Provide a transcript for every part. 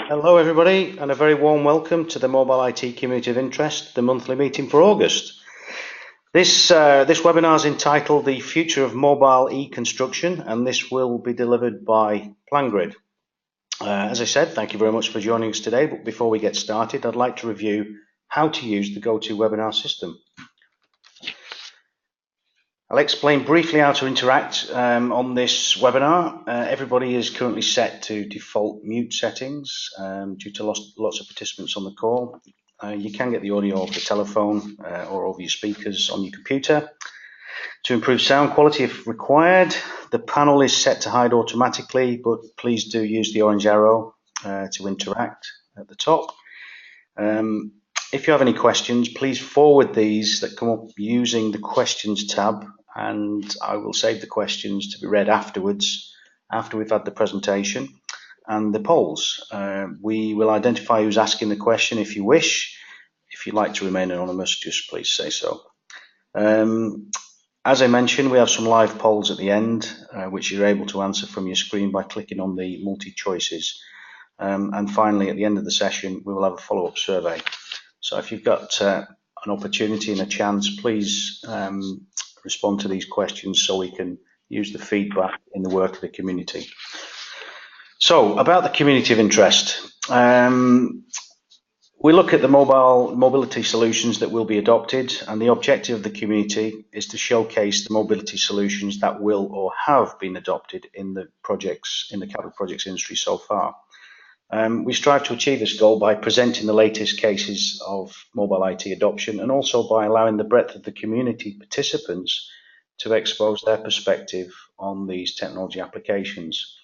Hello everybody, and a very warm welcome to the Mobile IT Community of Interest, the monthly meeting for August. This webinar is entitled The Future of Mobile E-Construction, and this will be delivered by PlanGrid. As I said, thank you very much for joining us today, but before we get started, I'd like to review how to use the GoToWebinar system. I'll explain briefly how to interact on this webinar. Everybody is currently set to default mute settings due to lots of participants on the call. You can get the audio over the telephone or over your speakers on your computer. To improve sound quality if required, the panel is set to hide automatically, but please do use the orange arrow to interact at the top. If you have any questions, please forward these that come up using the questions tab, and I will save the questions to be read afterwards, after we've had the presentation and the polls. We will identify who's asking the question if you wish. If you'd like to remain anonymous, just please say so. As I mentioned, we have some live polls at the end, which you're able to answer from your screen by clicking on the multi-choices. And finally, at the end of the session, we will have a follow-up survey. So if you've got an opportunity and a chance, please respond to these questions so we can use the feedback in the work of the community. So about the community of interest, we look at the mobility solutions that will be adopted, and the objective of the community is to showcase the mobility solutions that will or have been adopted in the capital projects industry so far. We strive to achieve this goal by presenting the latest cases of mobile IT adoption, and also by allowing the breadth of the community participants to expose their perspective on these technology applications.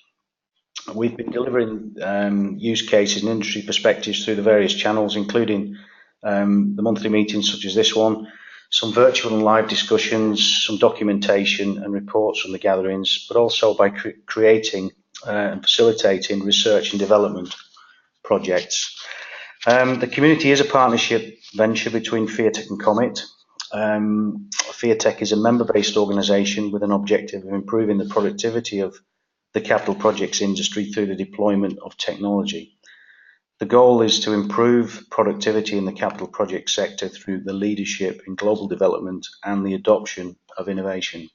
We've been delivering use cases and industry perspectives through the various channels, including the monthly meetings such as this one, some virtual and live discussions, some documentation and reports from the gatherings, but also by creating and facilitating research and development projects. The community is a partnership venture between FIATEC and Comet. FIATEC is a member-based organisation with an objective of improving the productivity of the capital projects industry through the deployment of technology. The goal is to improve productivity in the capital project sector through the leadership in global development and the adoption of innovation.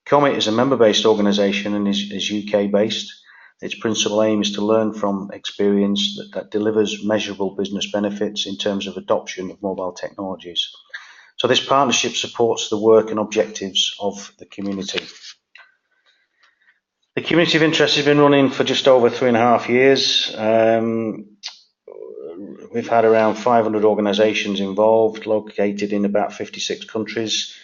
Comet is a member-based organisation and is UK-based. Its principal aim is to learn from experience that delivers measurable business benefits in terms of adoption of mobile technologies. So this partnership supports the work and objectives of the community. The community of interest has been running for just over 3.5 years. We've had around 500 organisations involved, located in about 56 countries.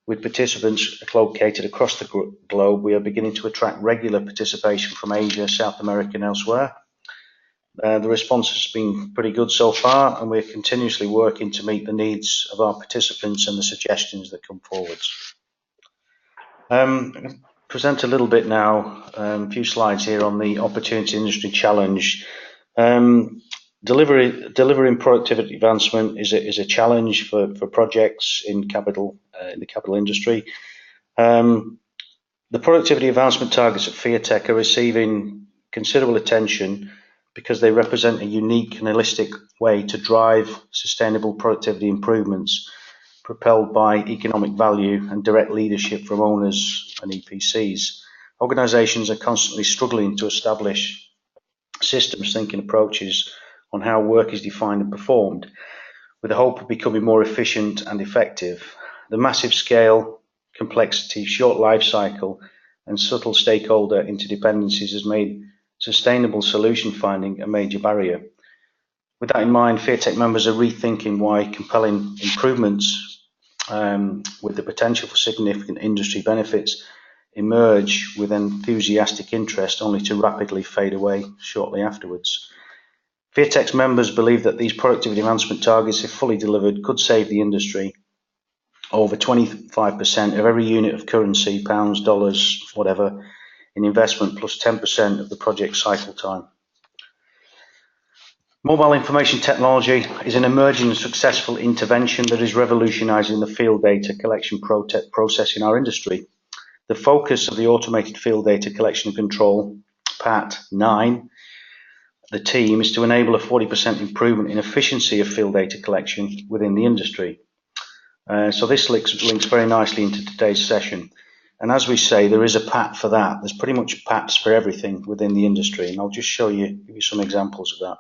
With participants located across the globe, we are beginning to attract regular participation from Asia, South America and elsewhere. The response has been pretty good so far, and we're continuously working to meet the needs of our participants and the suggestions that come forwards. I'm going to present a little bit now, a few slides here on the Opportunity Industry Challenge. Delivering productivity advancement is a challenge for projects in the capital industry. The productivity advancement targets at FIATEC are receiving considerable attention because they represent a unique and holistic way to drive sustainable productivity improvements propelled by economic value and direct leadership from owners and EPCs. Organisations are constantly struggling to establish systems thinking approaches on how work is defined and performed, with the hope of becoming more efficient and effective. The massive scale, complexity, short life cycle, and subtle stakeholder interdependencies has made sustainable solution finding a major barrier. With that in mind, FIATEC members are rethinking why compelling improvements with the potential for significant industry benefits emerge with enthusiastic interest only to rapidly fade away shortly afterwards. FIATEC's members believe that these productivity enhancement targets, if fully delivered, could save the industry over 25% of every unit of currency, pounds, dollars, whatever, in investment, plus 10% of the project cycle time. Mobile information technology is an emerging and successful intervention that is revolutionising the field data collection process in our industry. The focus of the Automated Field Data Collection and Control, PAT 9, the team is to enable a 40% improvement in efficiency of field data collection within the industry. So this links very nicely into today's session. And as we say, there is a pat for that. There's pretty much pats for everything within the industry. And I'll just give you some examples of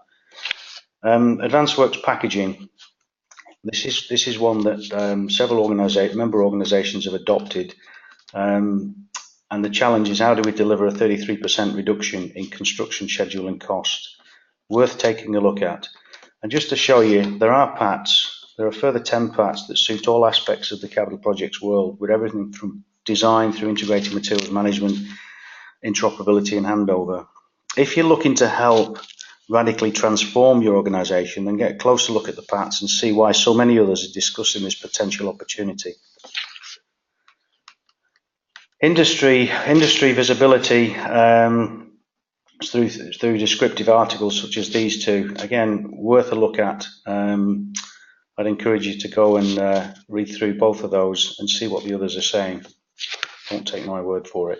that. Advanced Works Packaging. This is one that several member organisations have adopted. And the challenge is, how do we deliver a 33% reduction in construction schedule and cost? Worth taking a look at. And just to show you, there are PATs. There are further 10 PATs that suit all aspects of the capital projects world, with everything from design through integrated materials management, interoperability and handover. If you're looking to help radically transform your organisation, then get a closer look at the PATs and see why so many others are discussing this potential opportunity. Industry visibility through descriptive articles such as these two, again, worth a look at. I'd encourage you to go and read through both of those and see what the others are saying. Don't take my word for it.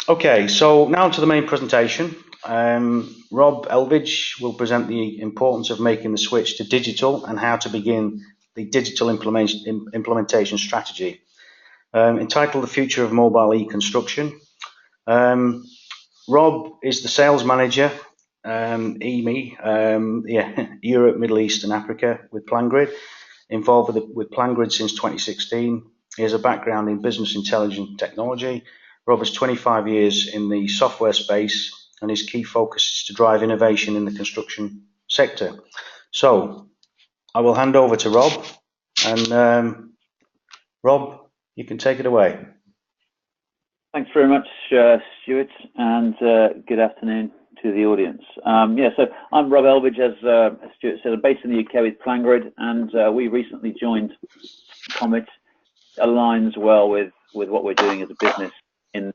Okay, so now to the main presentation. Rob Elvidge will present the importance of making the switch to digital and how to begin the digital implementation strategy. Entitled The Future of Mobile E-Construction. Rob is the sales manager, EME, Europe, Middle East and Africa with PlanGrid, involved with PlanGrid since 2016. He has a background in business intelligence technology. Rob has 25 years in the software space and his key focus is to drive innovation in the construction sector. So I will hand over to Rob and Rob, you can take it away. Thanks very much, Stuart, and good afternoon to the audience. So I'm Rob Elvidge, as Stuart said. I'm based in the UK with PlanGrid, and we recently joined Comets. Aligns well with what we're doing as a business in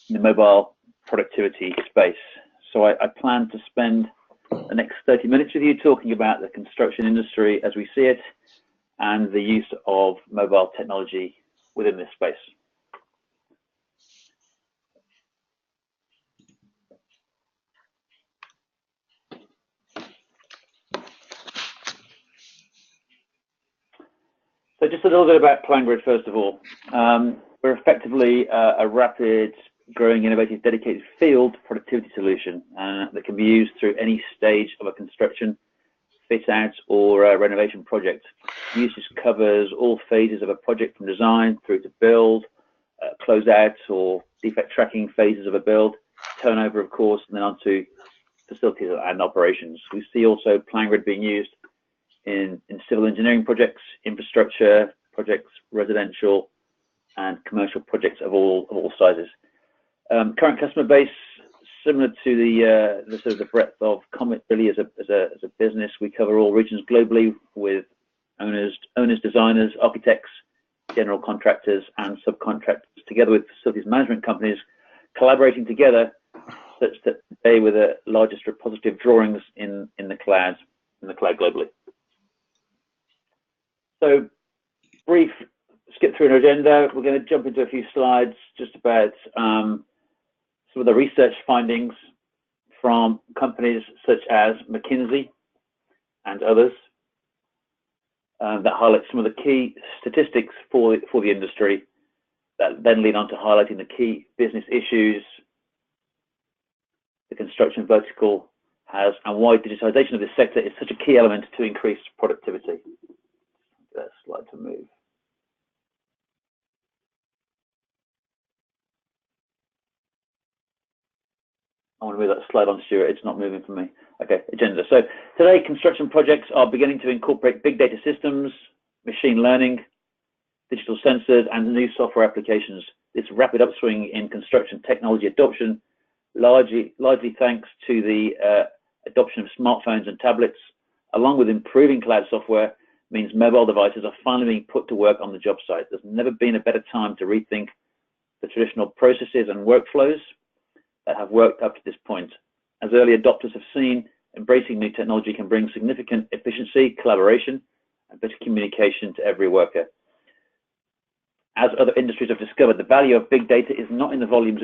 the mobile productivity space. So I plan to spend the next 30 minutes with you talking about the construction industry as we see it and the use of mobile technology within this space. So just a little bit about PlanGrid first of all. We're effectively a rapid, growing, innovative, dedicated field productivity solution that can be used through any stage of a construction, fit out or renovation project. Usage covers all phases of a project from design through to build, close out or defect tracking phases of a build, turnover of course, and then on to facilities and operations. We see also PlanGrid being used in civil engineering projects, infrastructure projects, residential and commercial projects of all sizes. Current customer base, similar to the sort of the breadth of Comet really as a business. We cover all regions globally with owners, designers, architects, general contractors and subcontractors, together with facilities management companies, collaborating together such that they were the largest repository of drawings in the cloud globally. So, brief skip through an agenda. We're going to jump into a few slides just about some of the research findings from companies such as McKinsey and others that highlight some of the key statistics for the industry that then lead on to highlighting the key business issues the construction vertical has and why digitization of this sector is such a key element to increase productivity. That slide to move. I want to move that slide on, Stuart. It's not moving for me. Okay, agenda. So today, construction projects are beginning to incorporate big data systems, machine learning, digital sensors, and new software applications. This rapid upswing in construction technology adoption, largely thanks to the adoption of smartphones and tablets, along with improving cloud software, means mobile devices are finally being put to work on the job site. There's never been a better time to rethink the traditional processes and workflows that have worked up to this point. As early adopters have seen, embracing new technology can bring significant efficiency, collaboration, and better communication to every worker. As other industries have discovered, the value of big data is not in the volumes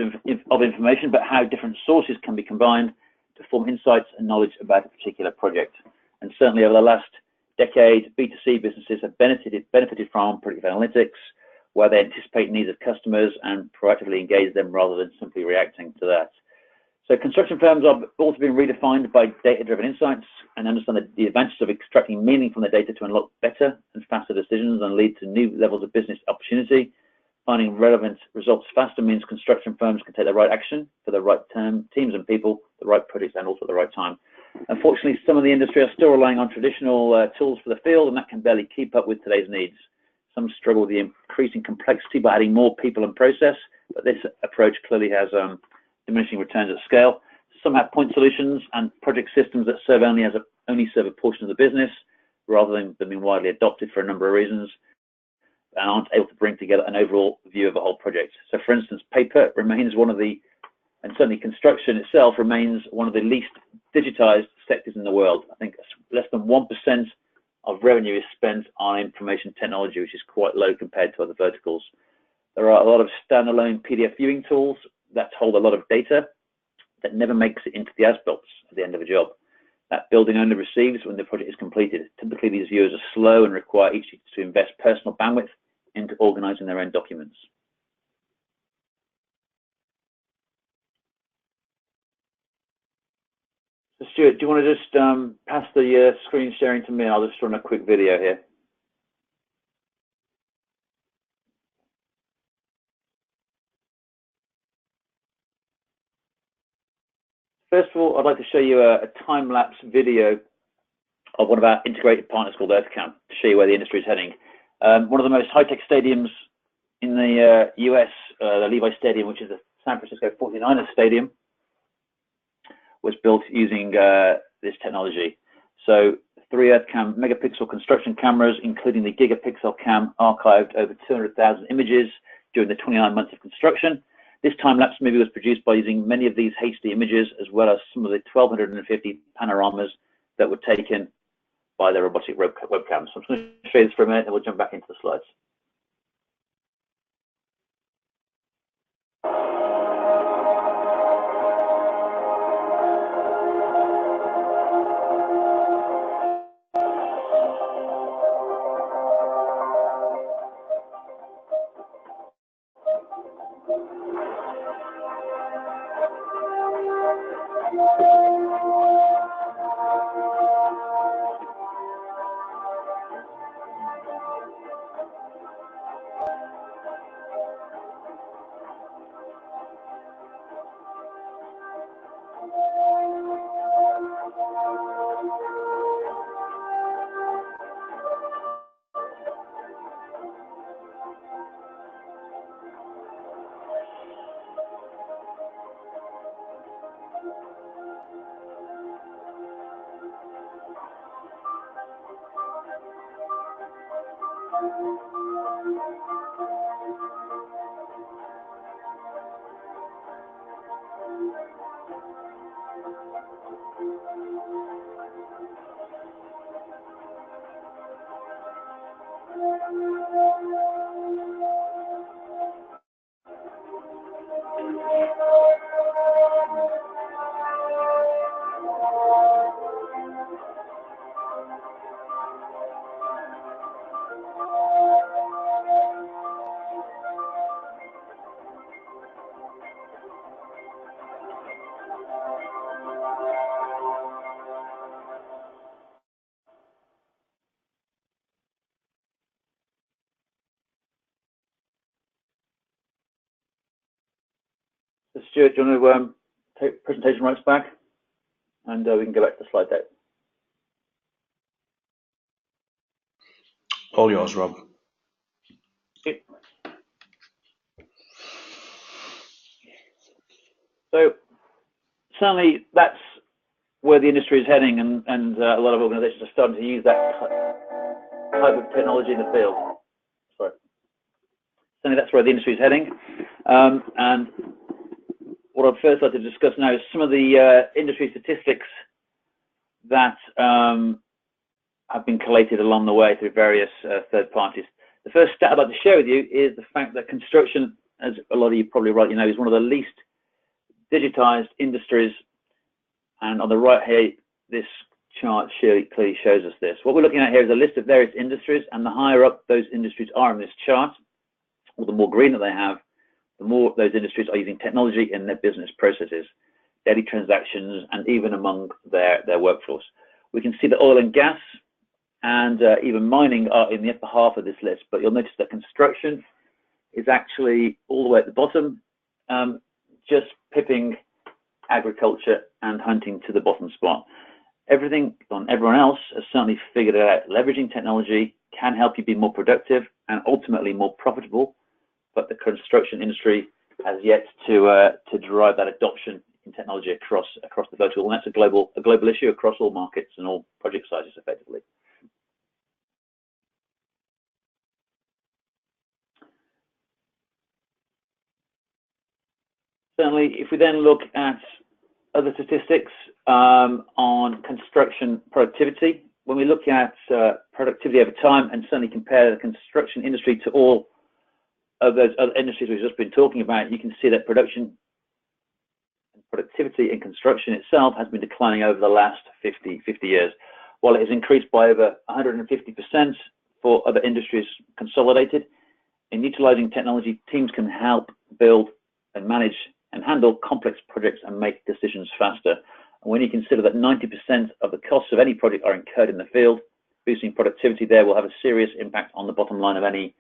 of information, but how different sources can be combined to form insights and knowledge about a particular project. And certainly over the last decade, B2C businesses have benefited from predictive analytics, where they anticipate needs of customers and proactively engage them rather than simply reacting to that. So construction firms are also being redefined by data-driven insights and understand the advantages of extracting meaning from the data to unlock better and faster decisions and lead to new levels of business opportunity. Finding relevant results faster means construction firms can take the right action for the right teams and people, the right projects, and also at the right time. Unfortunately, some of the industry are still relying on traditional tools for the field, and that can barely keep up with today's needs. Some struggle with the increasing complexity by adding more people and process, but this approach clearly has diminishing returns at scale. Some have point solutions and project systems that only serve a portion of the business, rather than being widely adopted for a number of reasons, and aren't able to bring together an overall view of a whole project. So for instance, paper remains one of the, and certainly construction itself remains one of the least digitized sectors in the world. I think less than 1% of revenue is spent on information technology, which is quite low compared to other verticals. There are a lot of standalone PDF viewing tools that hold a lot of data that never makes it into the as-built at the end of a job. That building only receives when the project is completed. Typically, these viewers are slow and require each to invest personal bandwidth into organizing their own documents. So Stuart, do you want to just pass the screen sharing to me? I'll just run a quick video here. First of all, I'd like to show you a time-lapse video of one of our integrated partners called EarthCam to show you where the industry is heading. One of the most high-tech stadiums in the US, the Levi Stadium, which is the San Francisco 49ers Stadium, was built using this technology. So 3 EarthCam megapixel construction cameras, including the gigapixel cam, archived over 200,000 images during the 29 months of construction. This time-lapse movie was produced by using many of these HD images, as well as some of the 1,250 panoramas that were taken by the robotic webcams. So I'm just going to show you this for a minute, and we'll jump back into the slides. So Stuart, do you want to take presentation rights back? And we can go back to the slide deck. All yours, Rob. Okay. So certainly that's where the industry is heading, and a lot of organizations are starting to use that type of technology in the field. Sorry. Certainly that's where the industry is heading. And what I'd first like to discuss now is some of the industry statistics that have been collated along the way through various third parties. The first stat I'd like to share with you is the fact that construction, as a lot of you probably rightly know, is one of the least digitized industries And on the right here, this chart clearly shows us this. What we're looking at here is a list of various industries, and the higher up those industries are in this chart, or the more green that they have, the more those industries are using technology in their business processes, daily transactions, and even among their workforce. We can see that oil and gas and even mining are in the upper half of this list, but you'll notice that construction is actually all the way at the bottom, just pipping agriculture and hunting to the bottom spot. Everyone else has certainly figured it out. Leveraging technology can help you be more productive and ultimately more profitable, but the construction industry has yet to drive that adoption in technology across the vertical, and that's a global issue across all markets and all project sizes effectively. Certainly, if we then look at other statistics on construction productivity, when we look at productivity over time and certainly compare the construction industry to all of those other industries we've just been talking about, you can see that production and productivity in construction itself has been declining over the last 50 years. While it has increased by over 150% for other industries consolidated, in utilizing technology, teams can help build and manage and handle complex projects and make decisions faster. And when you consider that 90% of the costs of any project are incurred in the field, boosting productivity there will have a serious impact on the bottom line of any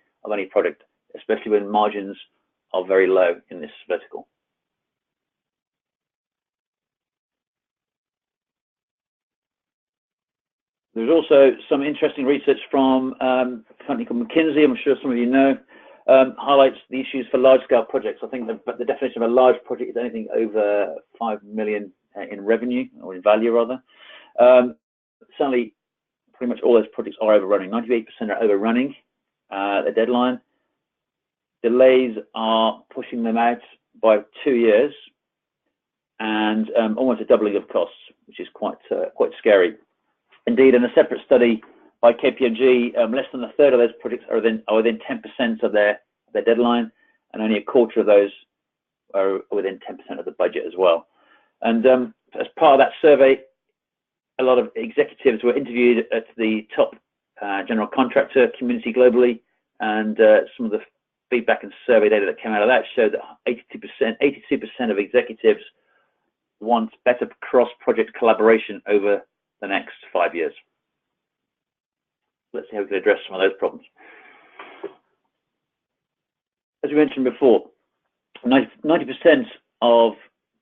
project, especially when margins are very low in this vertical. There's also some interesting research from a company called McKinsey, I'm sure some of you know, highlights the issues for large-scale projects. I think the definition of a large project is anything over 5 million in revenue, or in value rather. Certainly, pretty much all those projects are overrunning. 98% are overrunning the deadline. Delays are pushing them out by 2 years, and almost a doubling of costs, which is quite scary. Indeed, in a separate study by KPMG, less than a third of those projects are within 10% of their deadline, and only a quarter of those are within 10% of the budget as well. And as part of that survey, a lot of executives were interviewed at the top general contractor community globally, and some of the feedback and survey data that came out of that showed that 82% of executives want better cross-project collaboration over the next 5 years. Let's see how we can address some of those problems. As we mentioned before, 90% of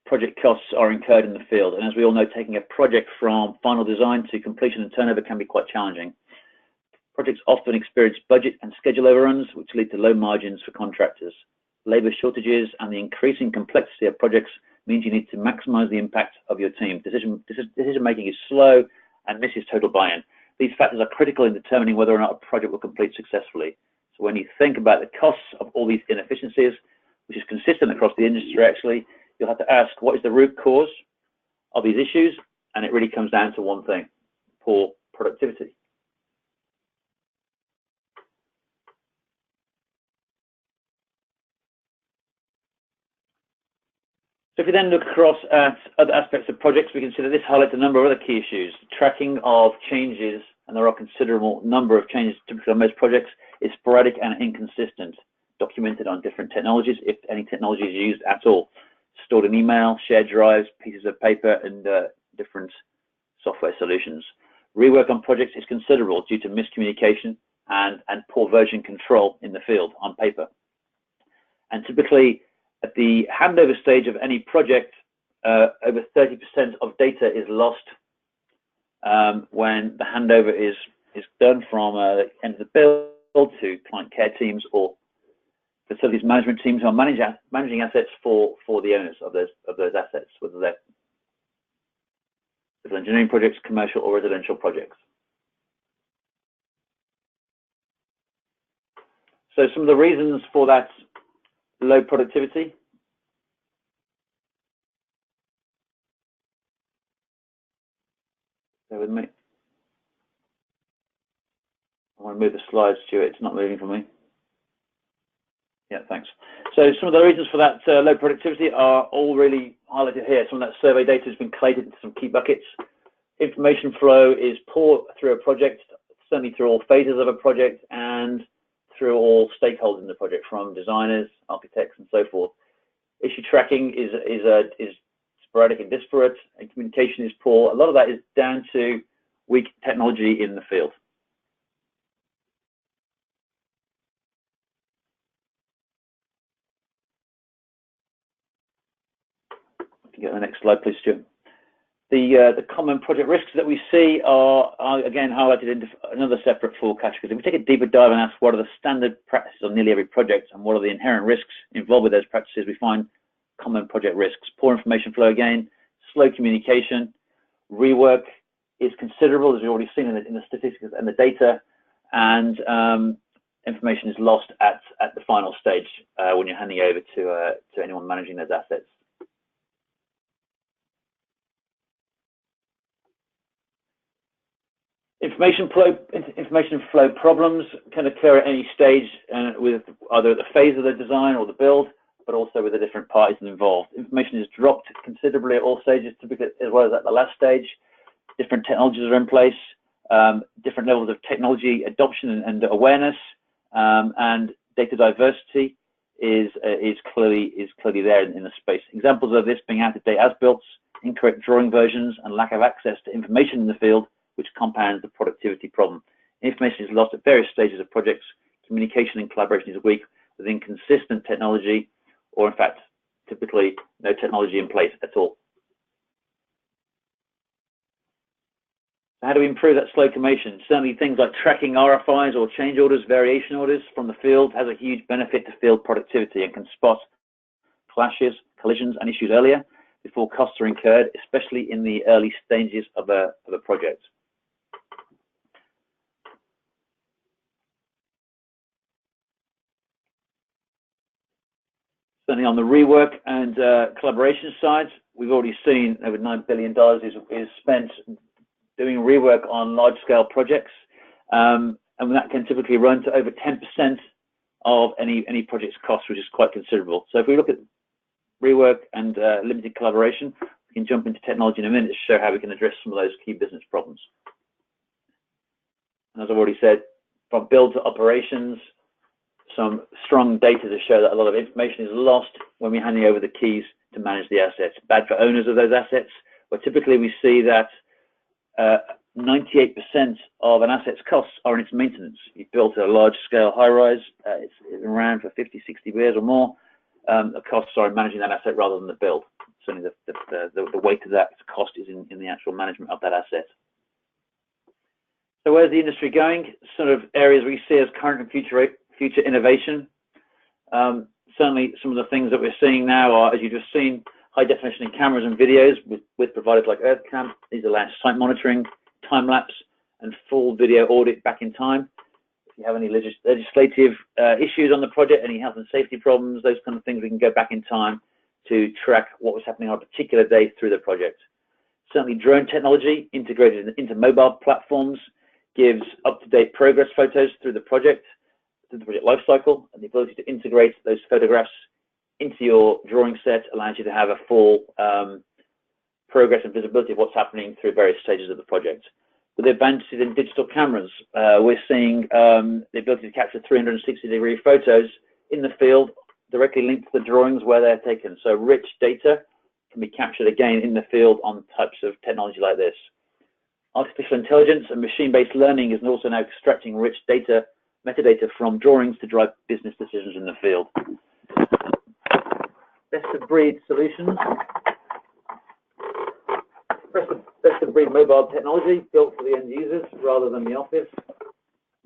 project costs are incurred in the field, and as we all know, taking a project from final design to completion and turnover can be quite challenging. Projects often experience budget and schedule overruns, which lead to low margins for contractors. Labor shortages and the increasing complexity of projects means you need to maximize the impact of your team. Decision making is slow and misses total buy-in. These factors are critical in determining whether or not a project will complete successfully. So when you think about the costs of all these inefficiencies, which is consistent across the industry actually, you'll have to ask, what is the root cause of these issues? And it really comes down to one thing: poor productivity. So if we then look across at other aspects of projects, we can see that this highlights a number of other key issues. Tracking of changes, and there are a considerable number of changes typically on most projects, is sporadic and inconsistent, documented on different technologies, if any technology is used at all. Stored in email, shared drives, pieces of paper, and different software solutions. Rework on projects is considerable due to miscommunication and poor version control in the field on paper. And typically, at the handover stage of any project, over 30% of data is lost when the handover is done from the end of the build to client care teams or facilities management teams who are managing assets for the owners of those assets, whether they're civil engineering projects, commercial or residential projects. So some of the reasons for that low productivity. Bear with me. I want to move the slides, Stuart. It's not moving for me. Yeah, thanks. So some of the reasons for that low productivity are all really highlighted here. Some of that survey data has been collated into some key buckets. Information flow is poor through a project, certainly through all phases of a project and through all stakeholders in the project, from designers, architects, and so forth. Issue tracking is sporadic and disparate, and communication is poor. A lot of that is down to weak technology in the field. If you get the next slide, please, Stuart. The common project risks that we see are again highlighted into another separate four categories. If we take a deeper dive and ask what are the standard practices on nearly every project and what are the inherent risks involved with those practices, we find common project risks. Poor information flow again, slow communication, rework is considerable, as we've already seen in the statistics and the data, and information is lost at the final stage when you're handing over to anyone managing those assets. Information flow problems can occur at any stage with either the phase of the design or the build, but also with the different parties involved. Information is dropped considerably at all stages, typically, as well as at the last stage. Different technologies are in place, different levels of technology adoption and awareness, and data diversity is clearly there in the space. Examples of this being out-of-date as-built, incorrect drawing versions, and lack of access to information in the field, which compounds the productivity problem. Information is lost at various stages of projects. Communication and collaboration is weak with inconsistent technology, or in fact, typically no technology in place at all. How do we improve that slow communication? Certainly things like tracking RFIs or change orders, variation orders from the field has a huge benefit to field productivity and can spot clashes, collisions, and issues earlier before costs are incurred, especially in the early stages of a project. Certainly on the rework and collaboration side, we've already seen over $9 billion is spent doing rework on large-scale projects, and that can typically run to over 10% of any project's cost, which is quite considerable. So if we look at rework and limited collaboration, we can jump into technology in a minute to show how we can address some of those key business problems. And as I've already said, from build to operations, some strong data to show that a lot of information is lost when we're handing over the keys to manage the assets. Bad for owners of those assets, where typically we see that 98% of an asset's costs are in its maintenance. You've built a large-scale high-rise, it's been around for 50, 60 years or more. The costs are in managing that asset rather than the build. Certainly the weight of that cost is in the actual management of that asset. So where's the industry going? Sort of areas we see as current and future innovation. Certainly some of the things that we're seeing now are, as you've just seen, high definition cameras and videos with providers like EarthCam. These allow site monitoring, time-lapse, and full video audit back in time. If you have any legislative issues on the project, any health and safety problems, those kind of things, we can go back in time to track what was happening on a particular day through the project. Certainly drone technology integrated into mobile platforms gives up-to-date progress photos through the project life cycle, and the ability to integrate those photographs into your drawing set allows you to have a full progress and visibility of what's happening through various stages of the project. With the advances in digital cameras, we're seeing the ability to capture 360-degree photos in the field directly linked to the drawings where they're taken. So rich data can be captured again in the field on types of technology like this. Artificial intelligence and machine-based learning is also now extracting rich data, metadata from drawings to drive business decisions in the field. Best-of-breed solutions. Best-of-breed mobile technology built for the end users rather than the office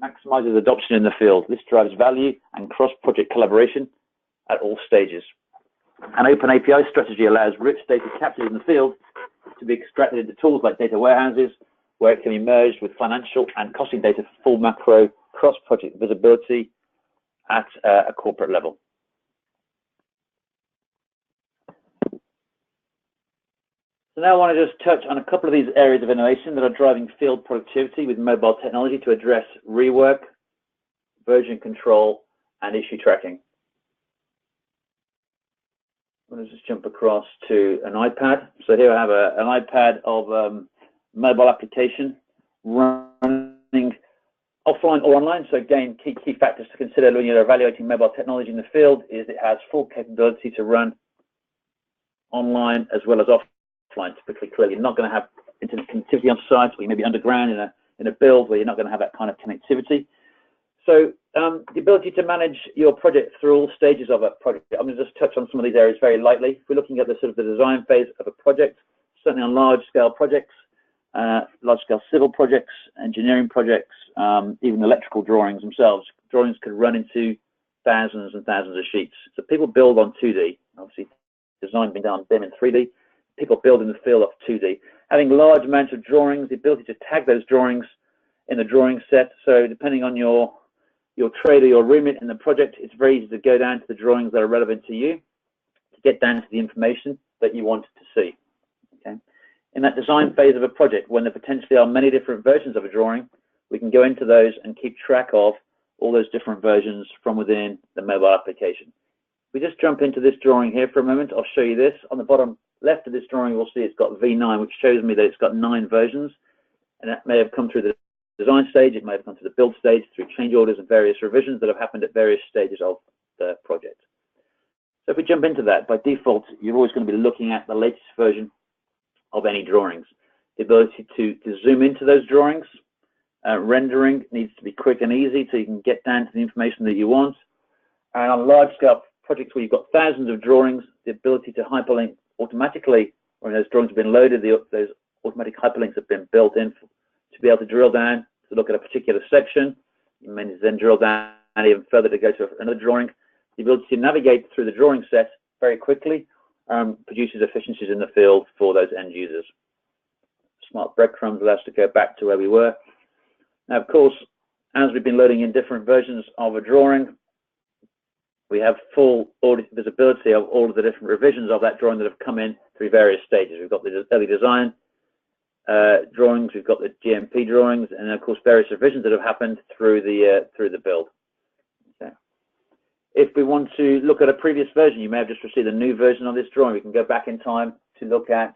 maximizes adoption in the field. This drives value and cross-project collaboration at all stages. An open API strategy allows rich data captured in the field to be extracted into tools like data warehouses, where it can be merged with financial and costing data for full macro cross-project visibility at a corporate level. So now I want to just touch on a couple of these areas of innovation that are driving field productivity with mobile technology to address rework, version control, and issue tracking. Let's just jump across to an iPad. So here I have an iPad of mobile application running offline or online. So again, key factors to consider when you're evaluating mobile technology in the field is it has full capability to run online as well as offline. Typically, clearly, you're not going to have internet connectivity on site, or you may be underground in a build where you're not going to have that kind of connectivity. So the ability to manage your project through all stages of a project. I'm going to just touch on some of these areas very lightly. If we're looking at the sort of the design phase of a project, certainly on large-scale projects, large-scale civil projects, engineering projects, even electrical drawings themselves. Drawings could run into thousands and thousands of sheets. So people build on 2D. Obviously, design being done on BIM in 3D. People build in the field of 2D. Having large amounts of drawings, the ability to tag those drawings in the drawing set. So depending on your trade or your remit in the project, it's very easy to go down to the drawings that are relevant to you to get down to the information that you want to see. Okay. In that design phase of a project, when there potentially are many different versions of a drawing, we can go into those and keep track of all those different versions from within the mobile application. We just jump into this drawing here for a moment. I'll show you this. On the bottom left of this drawing, we'll see it's got V9, which shows me that it's got 9 versions, and that may have come through the design stage, it may have come to the build stage, through change orders and various revisions that have happened at various stages of the project. So if we jump into that, by default, you're always going to be looking at the latest version of any drawings. The ability to zoom into those drawings, rendering needs to be quick and easy so you can get down to the information that you want. And on large-scale projects where you've got thousands of drawings, the ability to hyperlink automatically, when those drawings have been loaded, those automatic hyperlinks have been built in to be able to drill down to look at a particular section. You may then drill down even further to go to another drawing. The ability to navigate through the drawing set very quickly produces efficiencies in the field for those end users. Smart breadcrumbs allow us to go back to where we were. Now, of course, as we've been loading in different versions of a drawing, we have full visibility of all of the different revisions of that drawing that have come in through various stages. We've got the early design drawings, we've got the GMP drawings, and of course various revisions that have happened through the build. Okay. If we want to look at a previous version, you may have just received a new version of this drawing. We can go back in time to look at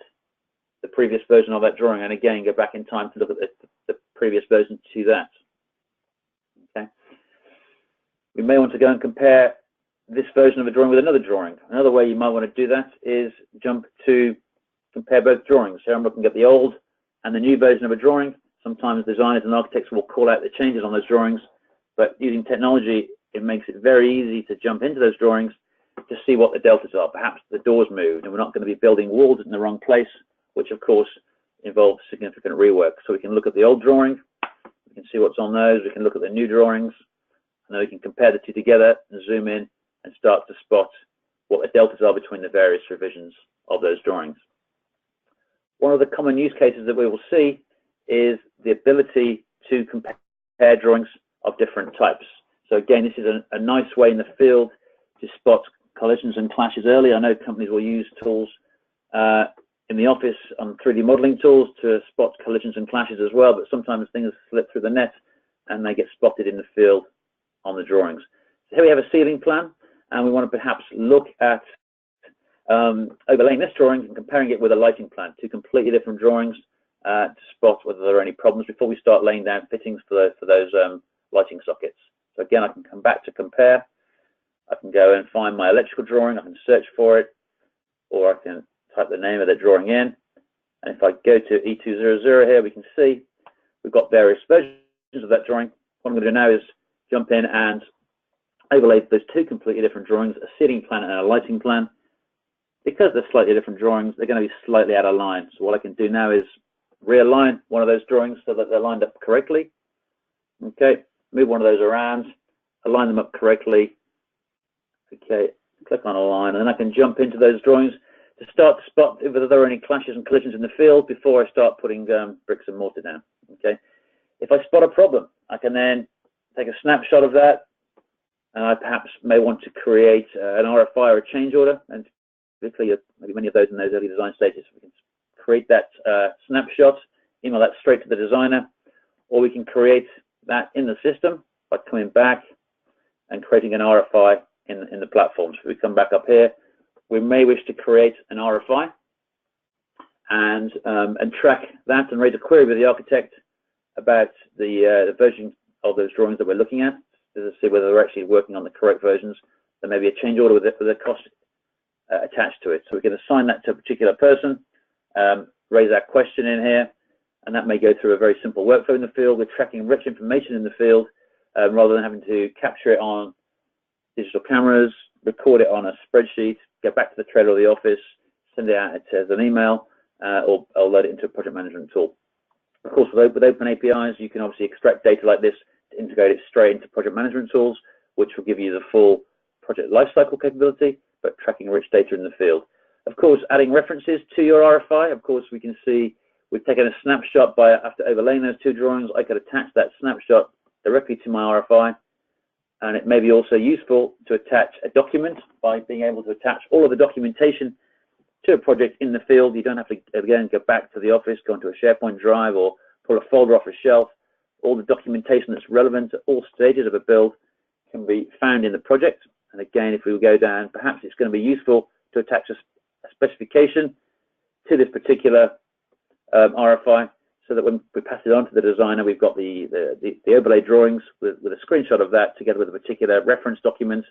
the previous version of that drawing, and again go back in time to look at the previous version to that. Okay. We may want to go and compare this version of a drawing with another drawing. Another way you might want to do that is jump to compare both drawings. Here I'm looking at the old and the new version of a drawing. Sometimes designers and architects will call out the changes on those drawings, but using technology, it makes it very easy to jump into those drawings to see what the deltas are. Perhaps the doors moved and we're not going to be building walls in the wrong place, which of course involves significant rework. So we can look at the old drawing, we can see what's on those, we can look at the new drawings, and then we can compare the two together and zoom in and start to spot what the deltas are between the various revisions of those drawings. One of the common use cases that we will see is the ability to compare drawings of different types. So again, this is a nice way in the field to spot collisions and clashes early. I know companies will use tools in the office on 3D modeling tools to spot collisions and clashes as well, but sometimes things slip through the net and they get spotted in the field on the drawings. So here we have a ceiling plan, and we want to perhaps look at overlaying this drawing and comparing it with a lighting plan, two completely different drawings to spot whether there are any problems before we start laying down fittings for those lighting sockets. So again, I can come back to compare. I can go and find my electrical drawing, I can search for it, or I can type the name of the drawing in. And if I go to E200 here, we can see we've got various versions of that drawing. What I'm going to do now is jump in and overlay those two completely different drawings, a ceiling plan and a lighting plan. Because they're slightly different drawings, they're going to be slightly out of line. So what I can do now is realign one of those drawings so that they're lined up correctly. Okay, move one of those around, align them up correctly. Okay, click on align, and then I can jump into those drawings to start to spot whether there are any clashes and collisions in the field before I start putting bricks and mortar down. Okay, if I spot a problem, I can then take a snapshot of that, and I perhaps may want to create an RFI or a change order, and particularly maybe many of those in those early design stages. We can create that snapshot, email that straight to the designer, or we can create that in the system by coming back and creating an RFI in the platform. So we come back up here, we may wish to create an RFI and track that and raise a query with the architect about the version of those drawings that we're looking at to see whether they're actually working on the correct versions. There may be a change order with a cost attached to it. So we can assign that to a particular person, raise that question in here, and that may go through a very simple workflow in the field. We're tracking rich information in the field rather than having to capture it on digital cameras, record it on a spreadsheet, get back to the trailer or the office, send it out as an email, or load it into a project management tool. Of course, with open APIs, you can obviously extract data like this to integrate it straight into project management tools, which will give you the full project lifecycle capability, but tracking rich data in the field. Of course, adding references to your RFI, of course, we can see we've taken a snapshot after overlaying those two drawings. I could attach that snapshot directly to my RFI, and it may be also useful to attach a document by being able to attach all of the documentation to a project in the field. You don't have to, again, go back to the office, go into a SharePoint drive or pull a folder off a shelf. All the documentation that's relevant at all stages of a build can be found in the project. And again, if we go down, perhaps it's going to be useful to attach a specification to this particular RFI, so that when we pass it on to the designer, we've got the overlay drawings with a screenshot of that together with a particular reference document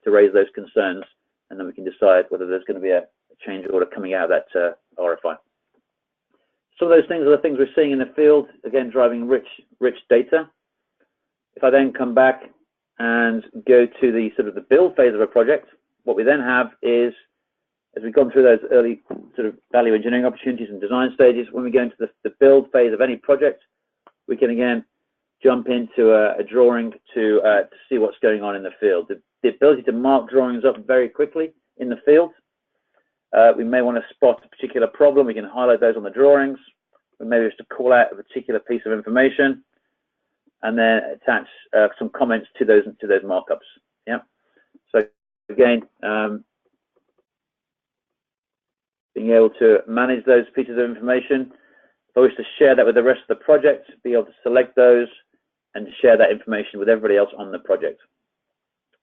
to raise those concerns, and then we can decide whether there's going to be a change order coming out of that RFI. Some of those things are the things we're seeing in the field, again, driving rich data. If I then come back and go to the sort of the build phase of a project, what we then have is, as we've gone through those early sort of value engineering opportunities and design stages, when we go into the build phase of any project, we can again jump into a drawing to see what's going on in the field. The ability to mark drawings up very quickly in the field. We may want to spot a particular problem. We can highlight those on the drawings. We may wish to call out a particular piece of information, and then attach some comments to those markups. Yeah. So again, being able to manage those pieces of information. If I wish to share that with the rest of the project, be able to select those and share that information with everybody else on the project.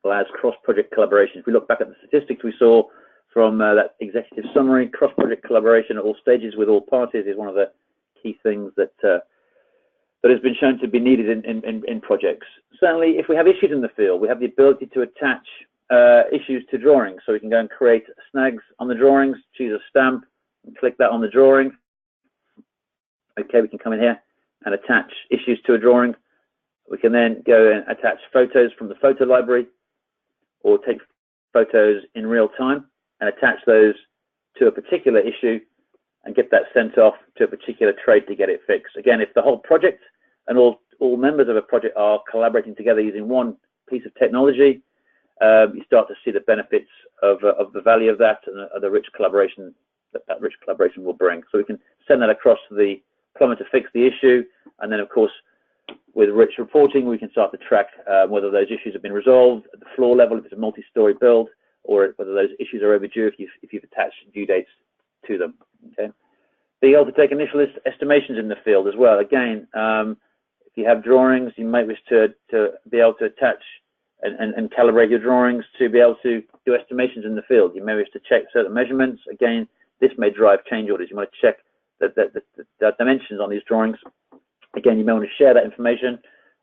Allows cross-project collaboration. If we look back at the statistics we saw from that executive summary, cross-project collaboration at all stages with all parties is one of the key things that has been shown to be needed in projects. Certainly, if we have issues in the field, we have the ability to attach issues to drawings. So we can go and create snags on the drawings, choose a stamp, and click that on the drawing. Okay, we can come in here and attach issues to a drawing. We can then go and attach photos from the photo library, or take photos in real time and attach those to a particular issue and get that sent off to a particular trade to get it fixed. Again, if the whole project and all members of a project are collaborating together using one piece of technology, you start to see the benefits of the value of that and the rich collaboration that rich collaboration will bring. So we can send that across to the plumber to fix the issue, and then of course with rich reporting we can start to track whether those issues have been resolved at the floor level if it's a multi-story build, or whether those issues are overdue if you've attached due dates to them. Okay, being able to take initial estimations in the field as well. Again, if you have drawings, you might wish to be able to attach and calibrate your drawings to be able to do estimations in the field. You may wish to check certain measurements. Again, this may drive change orders. You might check the dimensions on these drawings. Again, you may want to share that information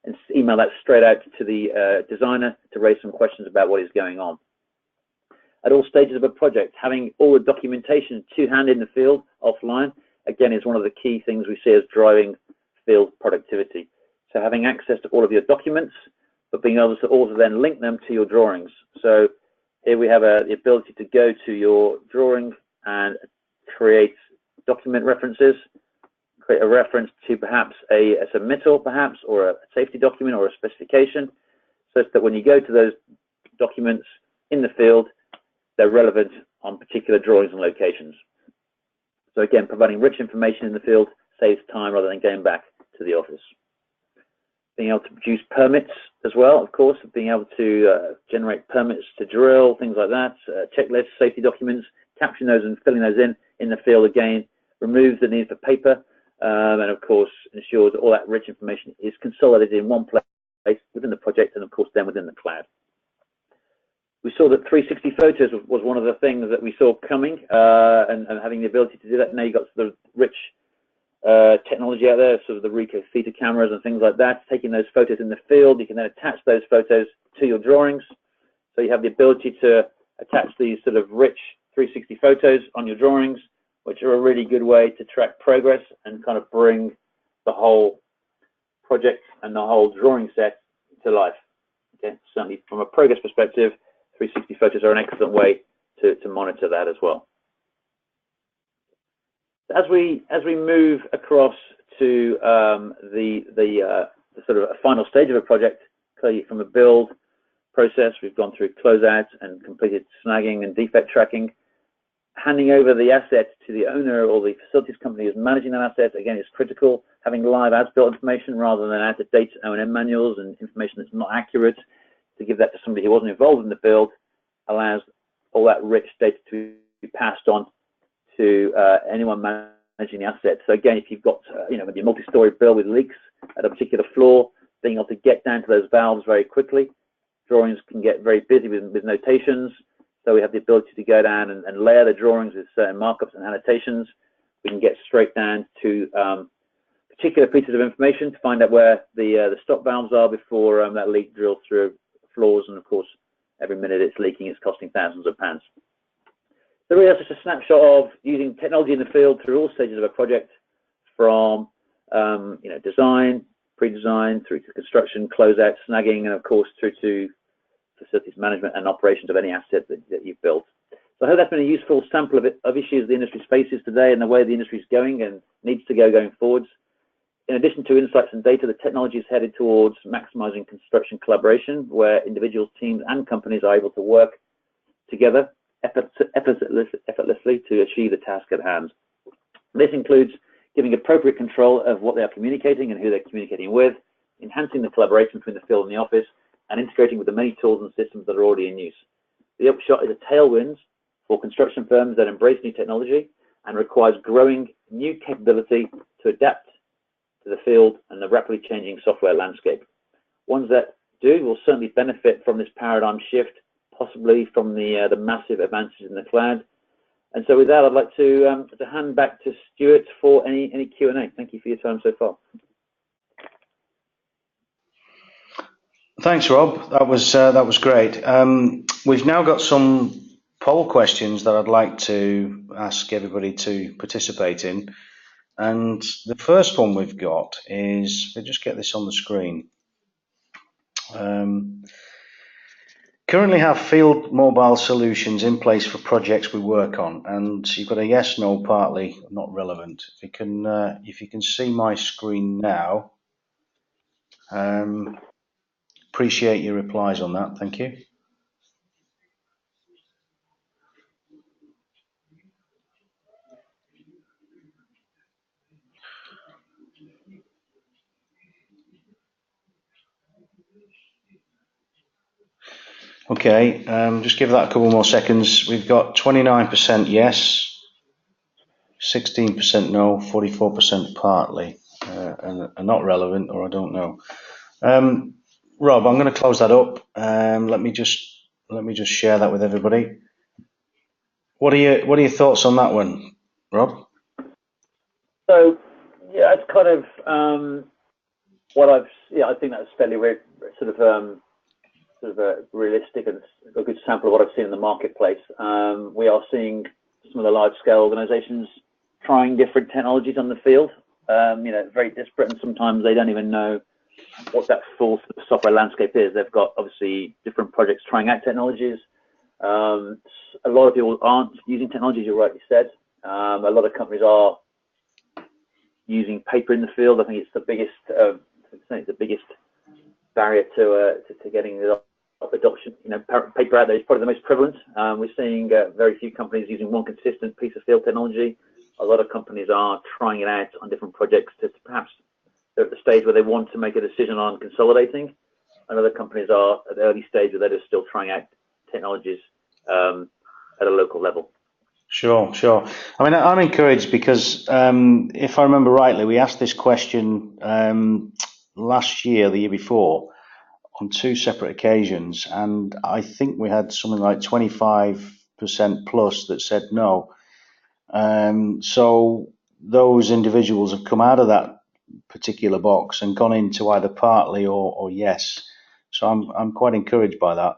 and email that straight out to the designer to raise some questions about what is going on. At all stages of a project, having all the documentation to hand in the field offline, again, is one of the key things we see as driving field productivity. So having access to all of your documents, but being able to also then link them to your drawings. So here we have the ability to go to your drawing and create document references, create a reference to perhaps a submittal, perhaps, or a safety document or a specification, such that when you go to those documents in the field, they're relevant on particular drawings and locations. So again, providing rich information in the field saves time rather than going back to the office. Being able to produce permits as well, of course, being able to generate permits to drill, things like that, checklists, safety documents, capturing those and filling those in the field again, removes the need for paper, and of course ensures that all that rich information is consolidated in one place within the project and of course then within the cloud. we saw that 360 photos was one of the things that we saw coming, and having the ability to do that. Now you've got the rich technology out there, sort of the Ricoh theta cameras and things like that, taking those photos in the field. You can then attach those photos to your drawings. So you have the ability to attach these sort of rich 360 photos on your drawings, which are a really good way to track progress and kind of bring the whole project and the whole drawing set to life. Okay, certainly from a progress perspective, 360 photos are an excellent way to monitor that as well. As we move across to the sort of a final stage of a project, clearly from a build process, we've gone through closeout and completed snagging and defect tracking. Handing over the asset to the owner or the facilities company who's managing that asset, again, is critical. Having live as-built information rather than out-of-date O&M manuals and information that's not accurate, to give that to somebody who wasn't involved in the build, allows all that rich data to be passed on to anyone managing the asset. So again, if you've got, maybe a multi-story build with leaks at a particular floor, being able to get down to those valves very quickly. Drawings can get very busy with notations. So we have the ability to go down and layer the drawings with certain markups and annotations. We can get straight down to particular pieces of information to find out where the stop valves are before that leak drills through floors. And of course, every minute it's leaking, it's costing thousands of pounds. So really, that's just a snapshot of using technology in the field through all stages of a project, from design, pre-design, through to construction, closeout, snagging, and of course through to facilities management and operations of any asset that you've built. So I hope that's been a useful sample of issues the industry faces today and the way the industry is going and needs to go going forwards. In addition to insights and data, the technology is headed towards maximizing construction collaboration, where individuals, teams, and companies are able to work together effortlessly to achieve the task at hand. This includes giving appropriate control of what they are communicating and who they're communicating with, enhancing the collaboration between the field and the office, and integrating with the many tools and systems that are already in use. The upshot is a tailwind for construction firms that embrace new technology and requires growing new capability to adapt to the field and the rapidly changing software landscape. Ones that do will certainly benefit from this paradigm shift, possibly from the massive advances in the cloud. And so with that, I'd like to hand back to Stuart for any Q&A. Thank you for your time so far. Thanks, Rob. That was great. We've now got some poll questions that I'd like to ask everybody to participate in. And the first one we've got is, we'll just get this on the screen. Currently have field mobile solutions in place for projects we work on, and you've got a yes, no, partly, not relevant. If you can see my screen now, appreciate your replies on that. Thank you. Okay, just give that a couple more seconds. We've got 29% yes, 16% no, 44% partly, and not relevant, or I don't know. Rob, I'm going to close that up. Let me just share that with everybody. What are your thoughts on that one, Rob? So yeah, it's kind of I think that's fairly sort of a realistic and a good sample of what I've seen in the marketplace. We are seeing some of the large-scale organisations trying different technologies on the field. Very disparate, and sometimes they don't even know what that full software landscape is. They've got obviously different projects trying out technologies. A lot of people aren't using technologies, you rightly said. A lot of companies are using paper in the field. I think it's the biggest barrier to getting it up adoption. Paper out there is probably the most prevalent. We're seeing very few companies using one consistent piece of field technology. A lot of companies are trying it out on different projects to perhaps they're at the stage where they want to make a decision on consolidating, and other companies are at the early stage where they're just still trying out technologies at a local level. Sure. I mean, I'm encouraged because if I remember rightly, we asked this question last year, the year before, on 2 separate occasions, and I think we had something like 25% plus that said no. So those individuals have come out of that particular box and gone into either partly or yes. So I'm quite encouraged by that.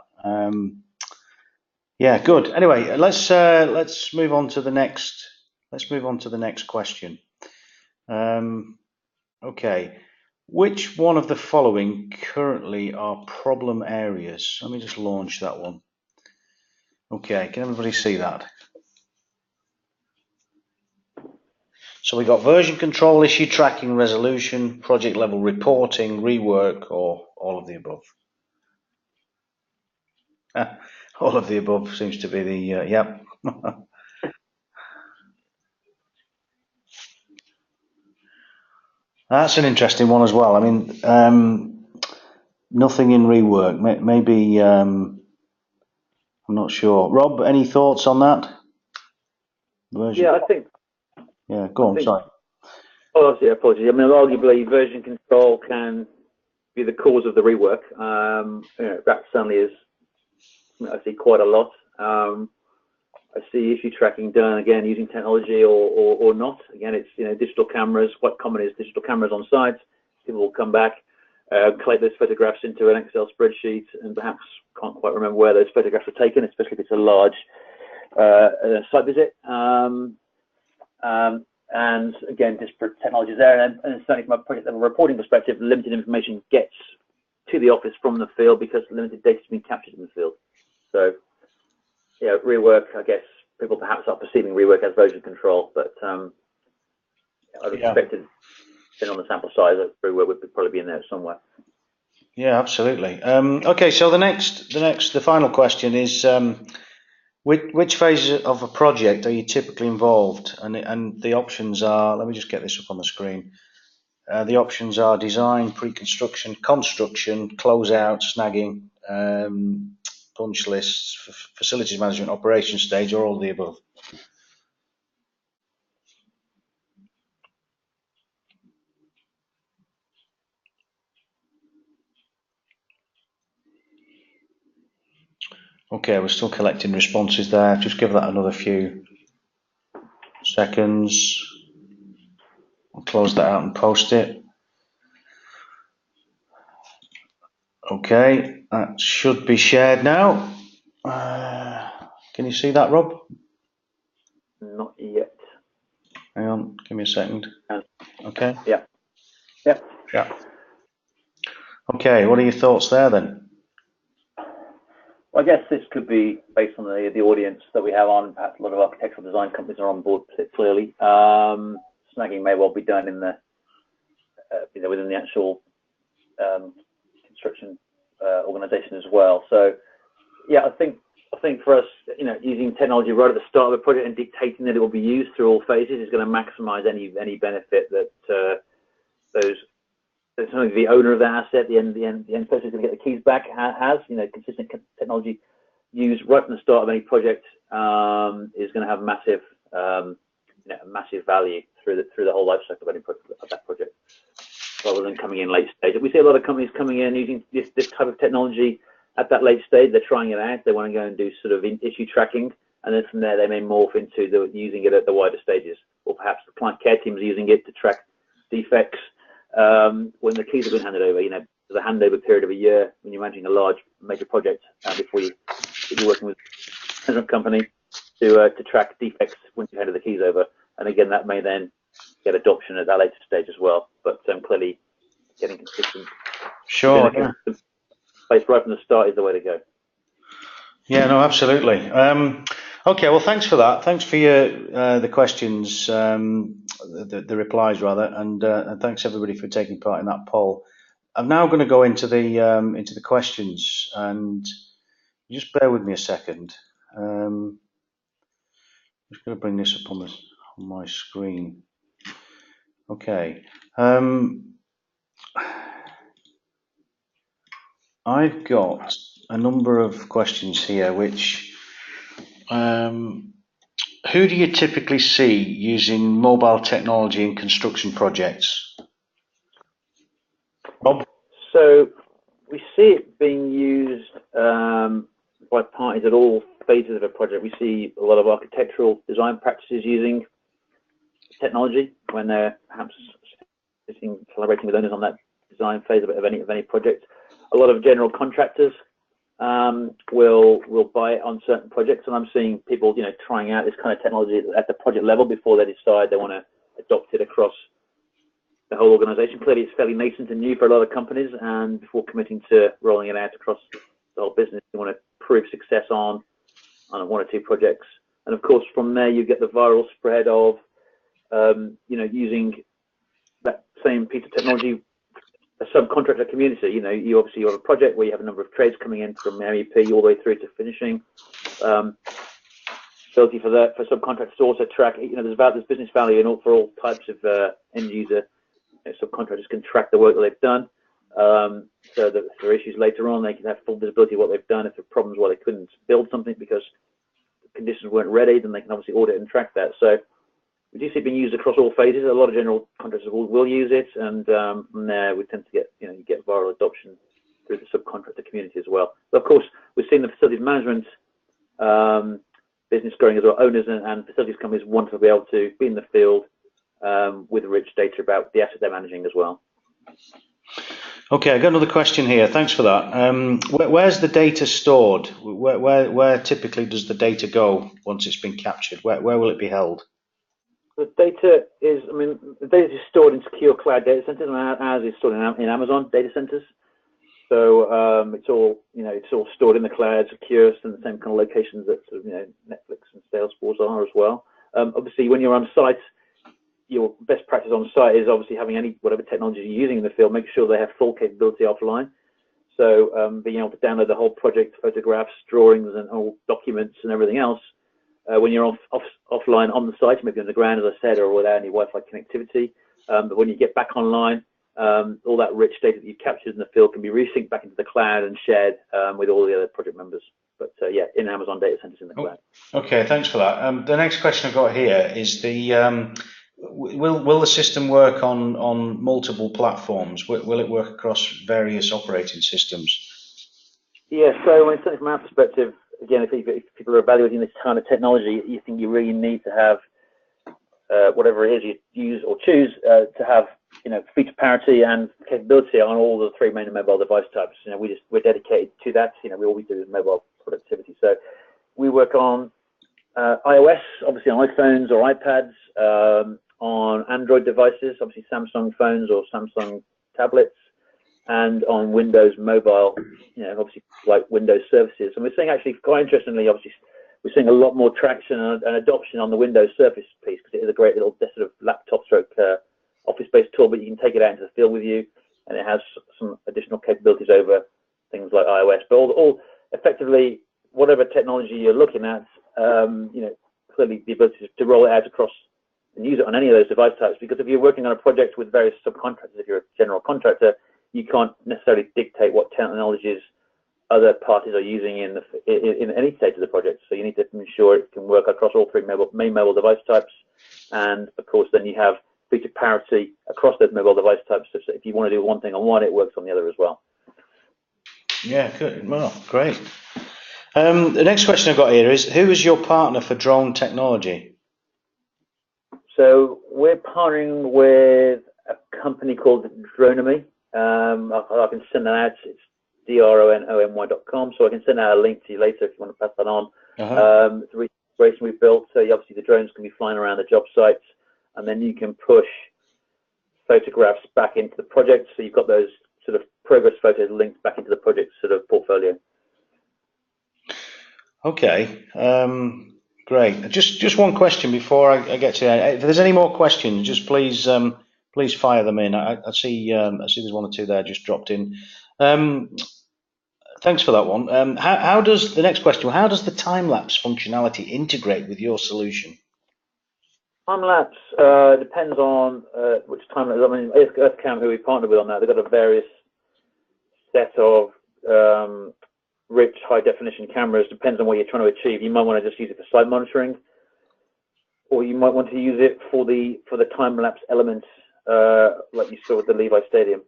Yeah, good. Anyway, let's move on to the next. Let's move on to the next question. Okay, which one of the following currently are problem areas? Let me just launch that one. Okay, can everybody see that? So we got version control, issue tracking, resolution, project level reporting, rework, or all of the above. All of the above seems to be the, yep. That's an interesting one as well. I mean, nothing in rework. Maybe, I'm not sure. Rob, any thoughts on that? Version? Yeah, I think. Yeah, go on, sorry. Oh, obviously, apologies. I mean, arguably, version control can be the cause of the rework. That certainly is, I see quite a lot. I see issue tracking done again using technology or not. Again, it's digital cameras. What common is digital cameras on site. People will come back, collect those photographs into an Excel spreadsheet, and perhaps can't quite remember where those photographs were taken, especially if it's a large site visit. And again, disparate technologies there, and certainly from a project level reporting perspective, limited information gets to the office from the field because limited data has been captured in the field. So, rework, I guess people perhaps are perceiving rework as version control, but I'd expected, on the sample size, that rework would probably be in there somewhere. Yeah, absolutely. Okay, so the final question is, which phase of a project are you typically involved? And the options are, let me just get this up on the screen. The options are design, pre-construction, construction, closeout, snagging, punch lists, facilities management, operations stage, or all of the above. Okay, we're still collecting responses there. Just give that another few seconds. I'll close that out and post it. Okay, that should be shared now. Can you see that, Rob? Not yet. Hang on, give me a second. Okay. Yeah. Okay, what are your thoughts there then? Well, I guess this could be based on the audience that we have on. Perhaps a lot of architectural design companies are on board clearly. Snagging may well be done in the within the actual construction organization as well. So yeah, I think for us, using technology right at the start of the project and dictating that it will be used through all phases is going to maximize any benefit that certainly the owner of the asset, the end person who's going to get the keys back has. Consistent technology used right from the start of any project is going to have massive value through the whole life cycle of that project, rather than coming in late stage. We see a lot of companies coming in using this type of technology at that late stage. They're trying it out. They want to go and do sort of issue tracking, and then from there they may morph into using it at the wider stages, or perhaps the client care team is using it to track defects when the keys have been handed over. There's a handover period of a year when you're managing a large major project before you're working with a management company to track defects once you've handed the keys over. And again, that may then get adoption at that later stage as well. But clearly, getting consistent, place right from the start is the way to go. Yeah, no, absolutely. Okay, well, thanks for that. Thanks for the questions, the replies rather, and thanks everybody for taking part in that poll. I'm now going to go into the questions, and just bear with me a second. I'm just going to bring this up on my screen. Okay. I've got a number of questions here, which who do you typically see using mobile technology in construction projects? Rob? So we see it being used by parties at all phases of a project. We see a lot of architectural design practices using technology when they're perhaps collaborating with owners on that design phase of any project. A lot of general contractors will buy it on certain projects, and I'm seeing people, trying out this kind of technology at the project level before they decide they want to adopt it across the whole organization. Clearly, it's fairly nascent and new for a lot of companies, and before committing to rolling it out across the whole business, you want to prove success on one or two projects. And of course, from there, you get the viral spread of, using that same piece of technology, a subcontractor community. You obviously have a project where you have a number of trades coming in from MEP all the way through to finishing. Ability for subcontractors to also track. There's business value for all types of end user. Subcontractors can track the work that they've done, so that if there are issues later on, they can have full visibility of what they've done. If there are problems where they couldn't build something because the conditions weren't ready, then they can obviously audit and track that. So we do see it being used across all phases. A lot of general contractors will use it, and from there we tend to get you get viral adoption through the subcontractor community as well. But of course, we've seen the facilities management business growing as well. Owners and facilities companies want to be able to be in the field with rich data about the asset they're managing as well. Okay, I got another question here. Thanks for that. Where's the data stored? Where typically does the data go once it's been captured? Where will it be held? The data is, the data is stored in secure cloud data centers, and ours is stored in Amazon data centers. So it's all stored in the cloud, secure, and the same kind of locations that Netflix and Salesforce are as well. Obviously, when you're on site, your best practice on site is obviously having whatever technology you're using in the field, make sure they have full capability offline. So being able to download the whole project, photographs, drawings, and all documents and everything else. When you're offline on the site, maybe on the ground, as I said, or without any Wi-Fi connectivity. But when you get back online, all that rich data that you've captured in the field can be resynced back into the cloud and shared with all the other project members. But yeah, in Amazon data centers in the cloud. Okay, thanks for that. The next question I've got here is will the system work on multiple platforms? Will it work across various operating systems? Yeah, so when it's from our perspective, again, if people are evaluating this kind of technology, you think you really need to have whatever it is you use or choose to have feature parity and capability on all the three main mobile device types. We're dedicated to that. All we do is mobile productivity. So we work on iOS, obviously on iPhones or iPads, on Android devices, obviously Samsung phones or Samsung tablets, and on Windows mobile, obviously like Windows services. And we're seeing actually, quite interestingly, obviously, we're seeing a lot more traction and adoption on the Windows Surface piece, because it is a great little sort of laptop stroke office-based tool, but you can take it out into the field with you, and it has some additional capabilities over things like iOS. But all effectively, whatever technology you're looking at, clearly the ability to roll it out across and use it on any of those device types, because if you're working on a project with various subcontractors, if you're a general contractor, you can't necessarily dictate what technologies other parties are using in any stage of the project. So you need to ensure it can work across all three main mobile device types, and of course then you have feature parity across those mobile device types, such that if you want to do one thing on one, it works on the other as well. Yeah, good. Well, great. The next question I've got here is, who is your partner for drone technology? So we're partnering with a company called Dronomy. I can send that out. It's dronomy.com. So I can send out a link to you later if you want to pass that on. It's a recent integration we've built. So obviously the drones can be flying around the job sites, and then you can push photographs back into the project. So you've got those sort of progress photos linked back into the project sort of portfolio. Okay. Great. Just one question before I get to that. If there's any more questions, just please fire them in. I see there's one or two there just dropped in. Thanks for that one. How does the next question? How does the Timelapse functionality integrate with your solution? Timelapse depends on which Timelapse. Earthcam, who we partnered with on that, they've got a various set of rich high definition cameras. Depends on what you're trying to achieve. You might want to just use it for site monitoring, or you might want to use it for the time lapse elements, like you saw at the Levi Stadium.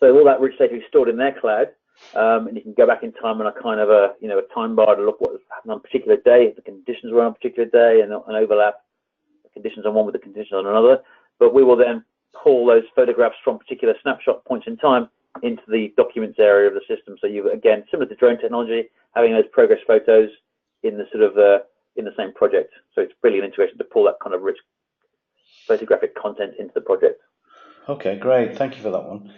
So all that rich data is stored in their cloud, and you can go back in time on a kind of a time bar to look what happened on a particular day, if the conditions were on a particular day, and overlap the conditions on one with the conditions on another. But we will then pull those photographs from particular snapshot points in time into the documents area of the system. So you, again, similar to drone technology, having those progress photos in the sort of in the same project. So it's brilliant integration to pull that kind of rich photographic content into the project. Okay, great. Thank you for that one.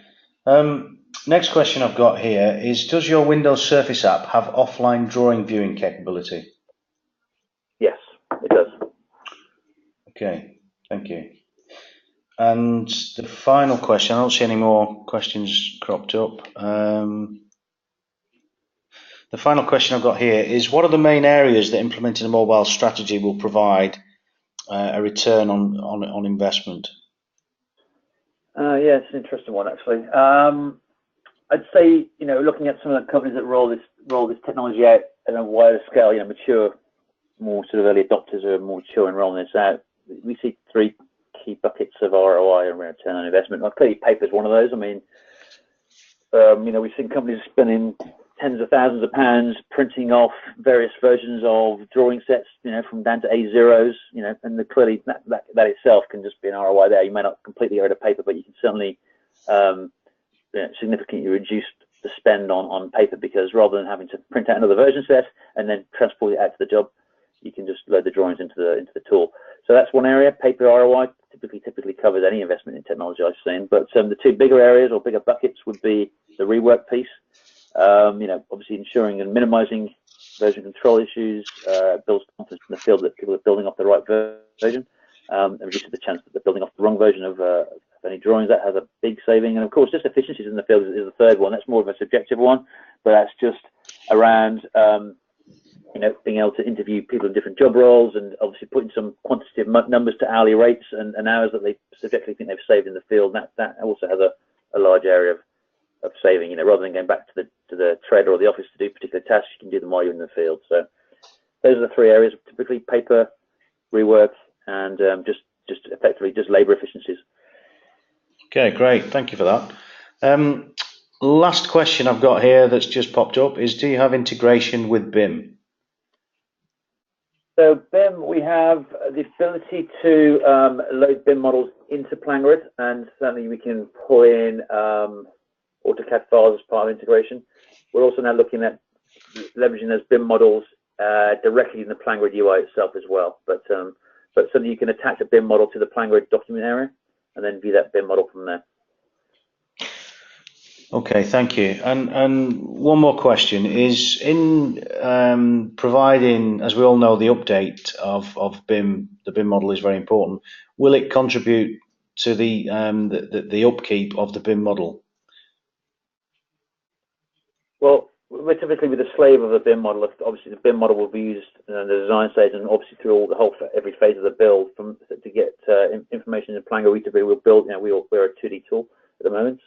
Next question I've got here is, does your Windows Surface app have offline drawing viewing capability? Yes, it does. Okay, thank you. And the final question, I don't see any more questions cropped up. The final question I've got here is, what are the main areas that implementing a mobile strategy will provide a return on investment? Yeah, it's an interesting one, actually. I'd say, looking at some of the companies that roll this technology out at a wider scale, mature, more sort of early adopters are more mature in rolling this out. We see three key buckets of ROI and return on investment. Well, clearly, paper is one of those. I mean, we've seen companies spending tens of thousands of pounds printing off various versions of drawing sets, from down to A0s, and clearly that itself can just be an ROI there. You may not completely get rid of paper, but you can certainly significantly reduce the spend on paper, because rather than having to print out another version set and then transport it out to the job, you can just load the drawings into the tool. So that's one area. Paper ROI typically covers any investment in technology I've seen. But the two bigger areas or bigger buckets would be the rework piece. Obviously ensuring and minimizing version control issues, builds confidence in the field that people are building off the right version, and reduces the chance that they're building off the wrong version of any drawings. That has a big saving. And of course, just efficiencies in the field is the third one. That's more of a subjective one, but that's just around being able to interview people in different job roles, and obviously putting some quantitative numbers to hourly rates and hours that they subjectively think they've saved in the field. That also has a large area of saving. Rather than going back to the trade or the office to do particular tasks, you can do them while you're in the field. So those are the three areas: typically paper, rework, and just effectively just labour efficiencies. Okay, great. Thank you for that. Last question I've got here that's just popped up is, do you have integration with BIM? So BIM, we have the ability to load BIM models into PlanGrid, and certainly we can pull in AutoCAD files as part of integration. We're also now looking at leveraging those BIM models directly in the PlanGrid UI itself as well. But certainly you can attach a BIM model to the PlanGrid document area and then view that BIM model from there. Okay, thank you. And one more question is, in providing, as we all know, the update of BIM, the BIM model is very important. Will it contribute to the upkeep of the BIM model? Well, we're typically with the slave of the BIM model. Obviously, the BIM model will be used in the design stage and obviously through every phase of the build to get information in PlanGrid. We typically will build. We're a 2D tool at the moment,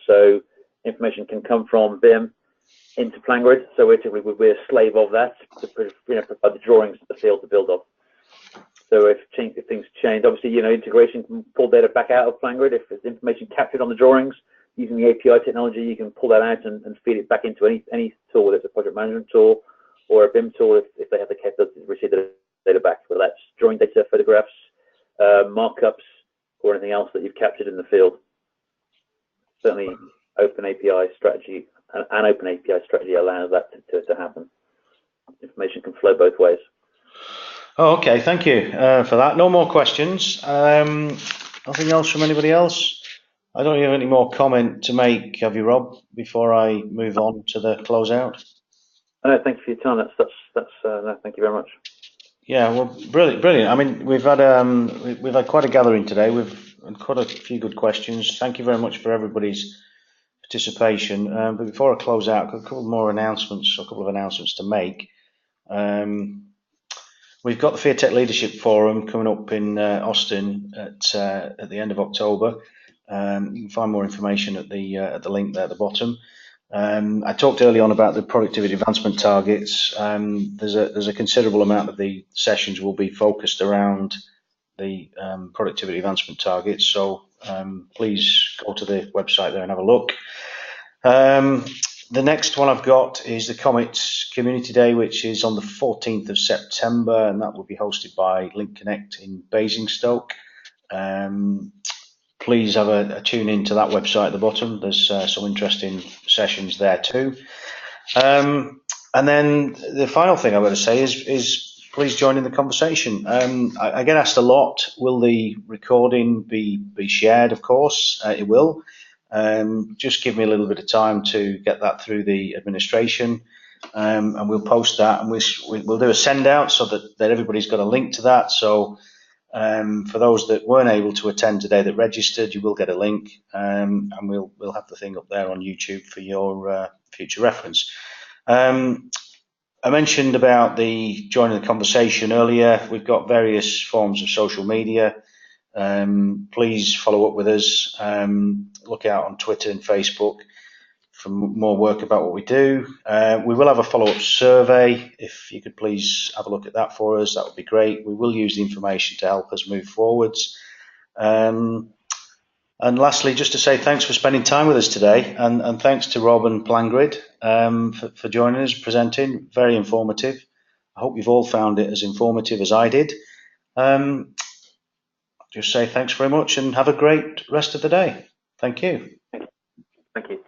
so information can come from BIM into PlanGrid. So we're a slave of that to provide the drawings to the field to build off. So if things change, obviously integration can pull data back out of PlanGrid. If there's information captured on the drawings using the API technology, you can pull that out and feed it back into any tool, whether it's a project management tool or a BIM tool, if they have the capability to receive the data back, whether that's drawing data, photographs, markups, or anything else that you've captured in the field. Certainly, open API strategy, an open API strategy allows that to happen. Information can flow both ways. Oh, okay, thank you for that. No more questions. Nothing else from anybody else? I don't have any more comment to make, have you, Rob, before I move on to the closeout? Thank you for your time. No, thank you very much. Yeah, well, brilliant. I mean, we've had quite a gathering today. We've had quite a few good questions. Thank you very much for everybody's participation. But before I close out, I've got a couple of announcements to make. We've got the FearTech Leadership Forum coming up in Austin at the end of October. You can find more information at the link there at the bottom. I talked early on about the productivity advancement targets. There's a considerable amount of the sessions will be focused around the productivity advancement targets. So please go to the website there and have a look. The next one I've got is the Comets Community Day, which is on the 14th of September, and that will be hosted by Link Connect in Basingstoke. Please have a tune in to that website at the bottom. There's some interesting sessions there too. And then the final thing I've got to say is please join in the conversation. I get asked a lot, will the recording be shared? Of course, it will. Just give me a little bit of time to get that through the administration, and we'll post that, and we'll do a send out so that everybody's got a link to that. So for those that weren't able to attend today that registered, you will get a link, and we'll have the thing up there on YouTube for your future reference. I mentioned about the joining the conversation earlier. We've got various forms of social media. Please follow up with us. Look out on Twitter and Facebook for more work about what we do. We will have a follow-up survey. If you could please have a look at that for us, that would be great. We will use the information to help us move forwards. And lastly, just to say thanks for spending time with us today, and thanks to Rob and PlanGrid for joining us, presenting. Very informative. I hope you've all found it as informative as I did. Just say thanks very much and have a great rest of the day. Thank you. Thank you.